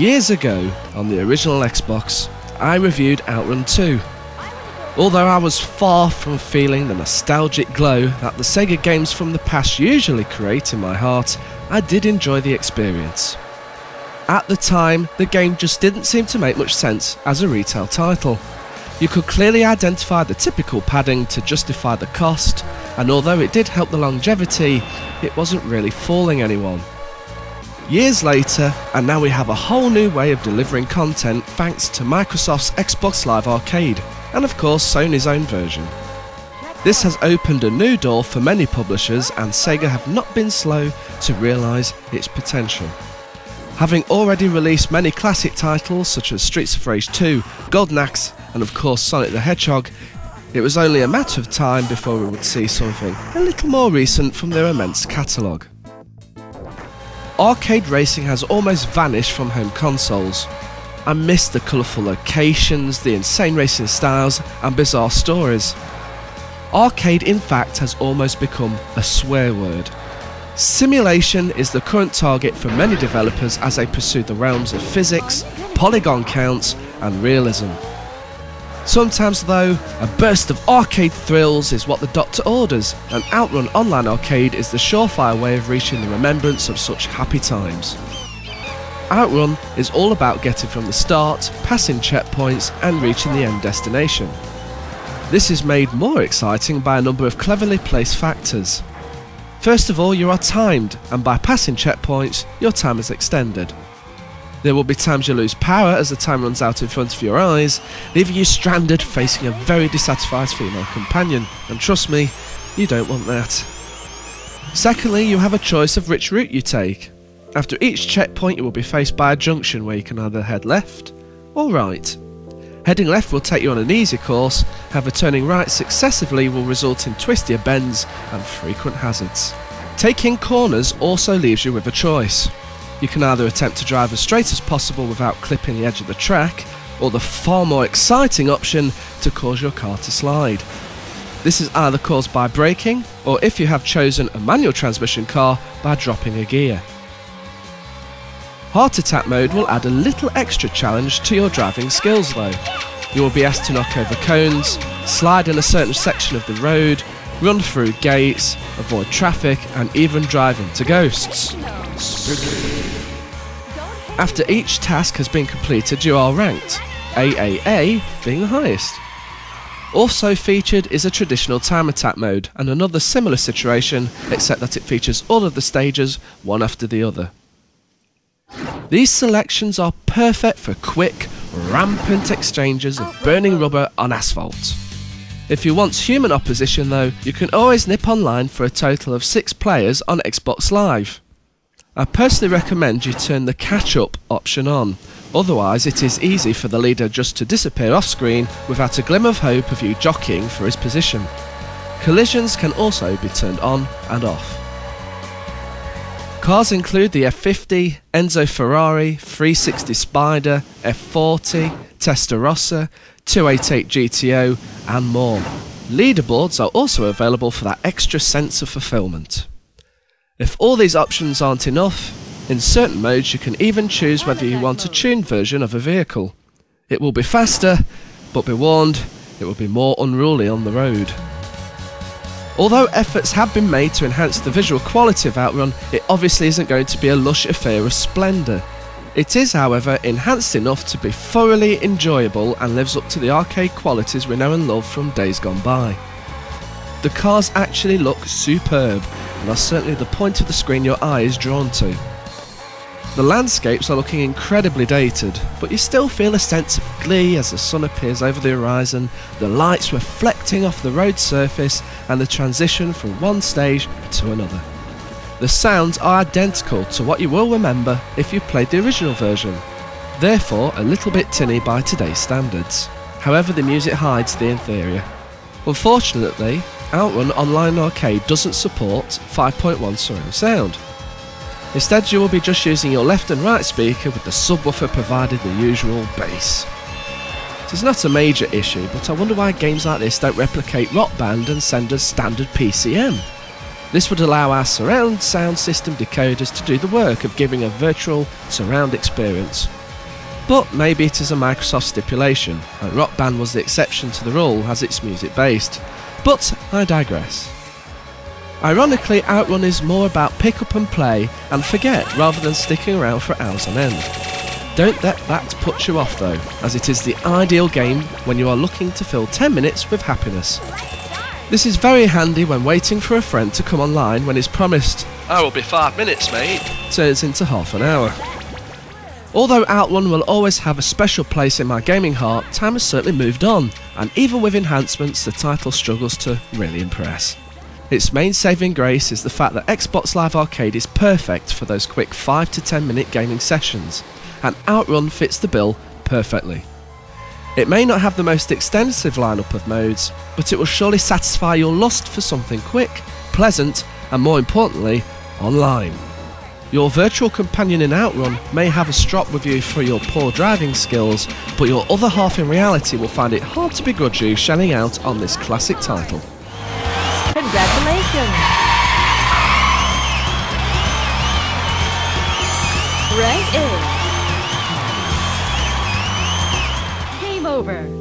Years ago, on the original Xbox, I reviewed OutRun 2. Although I was far from feeling the nostalgic glow that the Sega games from the past usually create in my heart, I did enjoy the experience. At the time, the game just didn't seem to make much sense as a retail title. You could clearly identify the typical padding to justify the cost, and although it did help the longevity, it wasn't really fooling anyone. Years later, and now we have a whole new way of delivering content thanks to Microsoft's Xbox Live Arcade, and of course Sony's own version. This has opened a new door for many publishers, and Sega have not been slow to realise its potential. Having already released many classic titles such as Streets of Rage 2, Golden Axe and of course Sonic the Hedgehog, it was only a matter of time before we would see something a little more recent from their immense catalogue. Arcade racing has almost vanished from home consoles. I miss the colourful locations, the insane racing styles and bizarre stories. Arcade in fact has almost become a swear word. Simulation is the current target for many developers as they pursue the realms of physics, polygon counts and realism. Sometimes though, a burst of arcade thrills is what the doctor orders, and OutRun Online Arcade is the surefire way of reaching the remembrance of such happy times. OutRun is all about getting from the start, passing checkpoints and reaching the end destination. This is made more exciting by a number of cleverly placed factors. First of all, you are timed, and by passing checkpoints, your time is extended. There will be times you lose power as the time runs out in front of your eyes, leaving you stranded facing a very dissatisfied female companion, and trust me, you don't want that. Secondly, you have a choice of which route you take. After each checkpoint you will be faced by a junction where you can either head left or right. Heading left will take you on an easy course, however turning right successively will result in twistier bends and frequent hazards. Taking corners also leaves you with a choice. You can either attempt to drive as straight as possible without clipping the edge of the track, or the far more exciting option to cause your car to slide. This is either caused by braking, or if you have chosen a manual transmission car, by dropping a gear. Heart Attack mode will add a little extra challenge to your driving skills though. You will be asked to knock over cones, slide in a certain section of the road, run through gates, avoid traffic and even drive into ghosts. Spooky. After each task has been completed you are ranked, AAA being the highest. Also featured is a traditional time attack mode and another similar situation except that it features all of the stages one after the other. These selections are perfect for quick, rampant exchanges of burning rubber on asphalt. If you want human opposition though, you can always nip online for a total of 6 players on Xbox Live. I personally recommend you turn the catch-up option on, otherwise it is easy for the leader just to disappear off screen without a glimmer of hope of you jockeying for his position. Collisions can also be turned on and off. Cars include the F50, Enzo Ferrari, 360 Spider, F40, Testarossa, 288 GTO and more. Leaderboards are also available for that extra sense of fulfillment. If all these options aren't enough, in certain modes you can even choose whether you want a tuned version of a vehicle. It will be faster, but be warned, it will be more unruly on the road. Although efforts have been made to enhance the visual quality of OutRun, it obviously isn't going to be a lush affair of splendour. It is, however, enhanced enough to be thoroughly enjoyable and lives up to the arcade qualities we know and love from days gone by. The cars actually look superb and are certainly the point of the screen your eye is drawn to. The landscapes are looking incredibly dated, but you still feel a sense of glee as the sun appears over the horizon, the lights reflecting off the road surface and the transition from one stage to another. The sounds are identical to what you will remember if you played the original version, therefore a little bit tinny by today's standards. However, the music hides the inferior. Unfortunately, OutRun Online Arcade doesn't support 5.1 surround sound. Instead you will be just using your left and right speaker with the subwoofer providing the usual bass. It is not a major issue, but I wonder why games like this don't replicate Rock Band and send us standard PCM. This would allow our surround sound system decoders to do the work of giving a virtual surround experience. But maybe it is a Microsoft stipulation, and Rock Band was the exception to the rule as it's music based. But I digress. Ironically, OutRun is more about pick up and play and forget rather than sticking around for hours on end. Don't let that put you off though, as it is the ideal game when you are looking to fill 10 minutes with happiness. This is very handy when waiting for a friend to come online when it's promised, "I will be 5 minutes, mate," turns into half an hour. Although OutRun will always have a special place in my gaming heart, time has certainly moved on, and even with enhancements the title struggles to really impress. Its main saving grace is the fact that Xbox Live Arcade is perfect for those quick 5 to 10 minute gaming sessions, and OutRun fits the bill perfectly. It may not have the most extensive lineup of modes, but it will surely satisfy your lust for something quick, pleasant, and more importantly, online. Your virtual companion in OutRun may have a strop with you for your poor driving skills, but your other half in reality will find it hard to begrudge you shelling out on this classic title. Congratulations! Rank A. Game over.